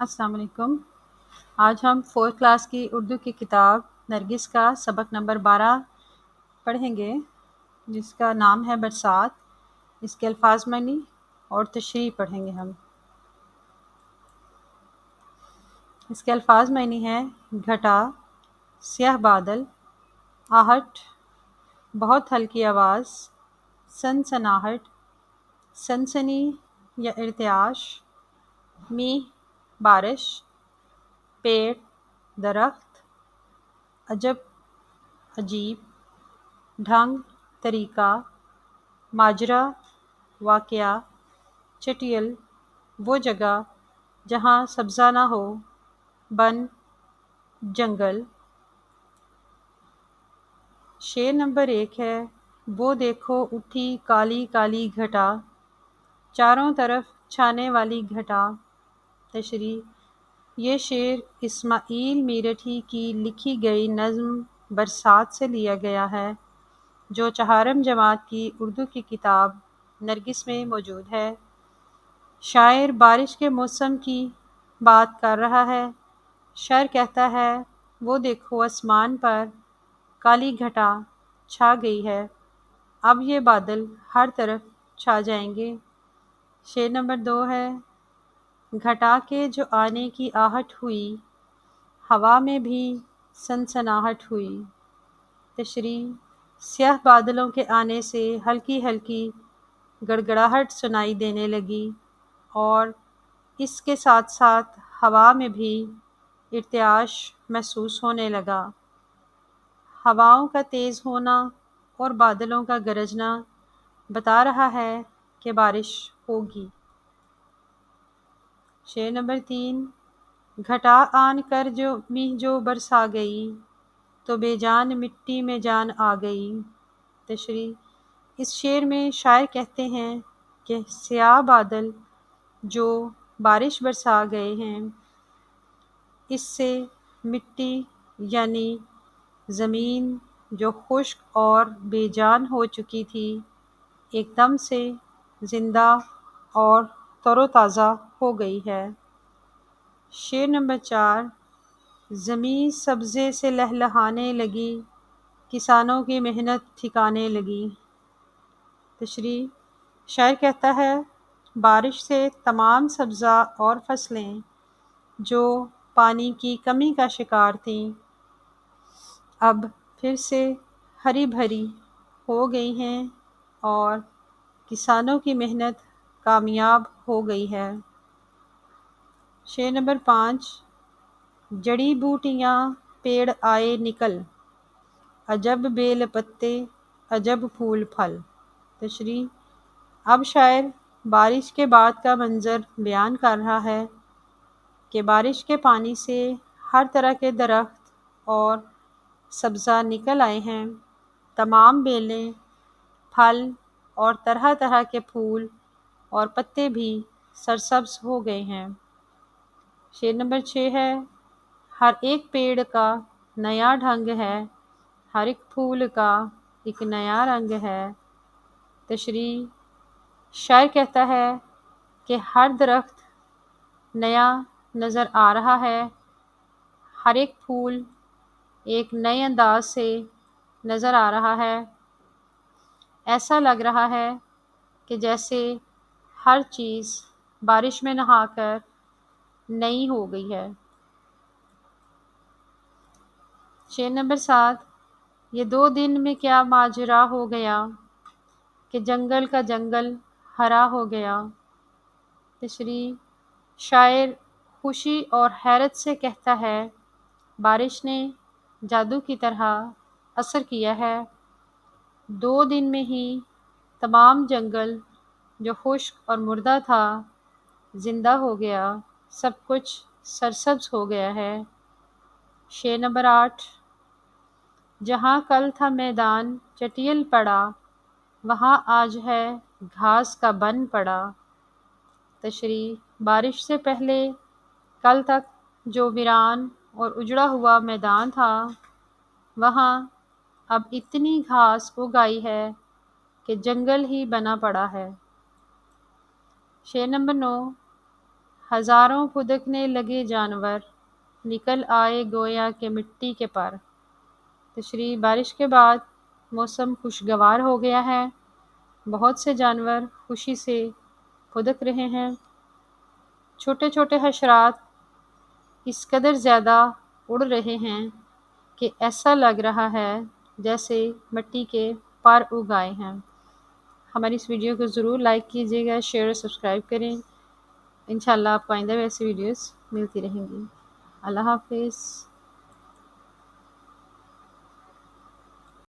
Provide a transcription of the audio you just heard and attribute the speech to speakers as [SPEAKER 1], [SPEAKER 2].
[SPEAKER 1] السلام علیکم۔ آج ہم 4 کلاس کی اردو کی کتاب نرگس کا سبق نمبر 12 پڑھیں گے، جس کا نام ہے برسات۔ اس کے الفاظ معنی اور تشریح پڑھیں گے ہم۔ اس کے الفاظ معنی ہے گھٹا، سیاہ بادل، آہٹ، بہت ہلکی آواز، سنسناہٹ، سنسنی یا ارتعاش، میہ، بارش، پیڑ، درخت، عجب، عجیب، ڈھنگ، طریقہ، ماجرا، واقعہ، چٹیل، وہ جگہ جہاں سبزہ نہ ہو، بن، جنگل۔ شعر نمبر 1 ہے، وہ دیکھو اٹھی کالی کالی گھٹا، چاروں طرف چھانے والی گھٹا۔ تشریح: یہ شعر اسماعیل میرٹھی کی لکھی گئی نظم برسات سے لیا گیا ہے، جو چہارم جماعت کی اردو کی کتاب نرگس میں موجود ہے۔ شاعر بارش کے موسم کی بات کر رہا ہے۔ شاعر کہتا ہے، وہ دیکھو آسمان پر کالی گھٹا چھا گئی ہے، اب یہ بادل ہر طرف چھا جائیں گے۔ شعر نمبر 2 ہے، گھٹا کے جو آنے کی آہٹ ہوئی، ہوا میں بھی سنسناہٹ ہوئی۔ تشریح: سیاہ بادلوں کے آنے سے ہلکی ہلکی گڑگڑاہٹ سنائی دینے لگی اور اس کے ساتھ ساتھ ہوا میں بھی ارتعاش محسوس ہونے لگا۔ ہواؤں کا تیز ہونا اور بادلوں کا گرجنا بتا رہا ہے کہ بارش ہوگی۔ شعر نمبر 3، گھٹا آن کر جو برسا گئی، تو بے جان مٹی میں جان آ گئی۔ تشریح: اس شعر میں شاعر کہتے ہیں کہ سیاہ بادل جو بارش برسا گئے ہیں، اس سے مٹی یعنی زمین جو خشک اور بے جان ہو چکی تھی، ایک دم سے زندہ اور تر و تازہ ہو گئی ہے۔ شعر نمبر 4، زمیں سبزے سے لہلہانے لگی، کسانوں کی محنت ٹھکانے لگی۔ تشریح: شاعر کہتا ہے، بارش سے تمام سبزہ اور فصلیں جو پانی کی کمی کا شکار تھیں، اب پھر سے ہری بھری ہو گئی ہیں اور کسانوں کی محنت کامیاب ہو گئی ہے۔ شعر نمبر 5، جڑی بوٹیاں پیڑ آئے نکل، عجب بیل پتے، عجب پھول پھل۔ تشریح: اب شاعر بارش کے بعد کا منظر بیان کر رہا ہے کہ بارش کے پانی سے ہر طرح کے درخت اور سبزہ نکل آئے ہیں، تمام بیلیں، پھل اور طرح طرح کے پھول اور پتے بھی سرسبز ہو گئے ہیں۔ شعر نمبر 6 ہے، ہر ایک پیڑ کا نیا ڈھنگ ہے، ہر ایک پھول کا ایک نیا رنگ ہے۔ تشریح: شاعر کہتا ہے کہ ہر درخت نیا نظر آ رہا ہے، ہر ایک پھول ایک نئے انداز سے نظر آ رہا ہے۔ ایسا لگ رہا ہے کہ جیسے ہر چیز بارش میں نہا کر نئی ہو گئی ہے۔ شعر نمبر 7، یہ 2 دن میں کیا ماجرا ہو گیا، کہ جنگل کا جنگل ہرا ہو گیا۔ تشریح: شاعر خوشی اور حیرت سے کہتا ہے، بارش نے جادو کی طرح اثر کیا ہے، 2 دن میں ہی تمام جنگل جو خشک اور مردہ تھا زندہ ہو گیا، سب کچھ سرسبز ہو گیا ہے۔ شعر نمبر 8، جہاں کل تھا میدان چٹیل پڑا، وہاں آج ہے گھاس کا بن پڑا۔ تشریح: بارش سے پہلے کل تک جو ویران اور اجڑا ہوا میدان تھا، وہاں اب اتنی گھاس اگ آئی ہے کہ جنگل ہی بنا پڑا ہے۔ شعر نمبر 9، ہزاروں پھدکنے لگے جانور، نکل آئے گویا کہ مٹی کے پر۔ تشریح: بارش کے بعد موسم خوشگوار ہو گیا ہے، بہت سے جانور خوشی سے پھدک رہے ہیں۔ چھوٹے چھوٹے حشرات اس قدر زیادہ اڑ رہے ہیں کہ ایسا لگ رہا ہے جیسے مٹی کے پر اگ آئے ہیں۔ ہماری اس ویڈیو کو ضرور لائک کیجیے گا، شیئر اور سبسکرائب کریں۔ انشاءاللہ آپ کو آئندہ بھی ایسی ویڈیوز ملتی رہیں گی۔ اللہ حافظ۔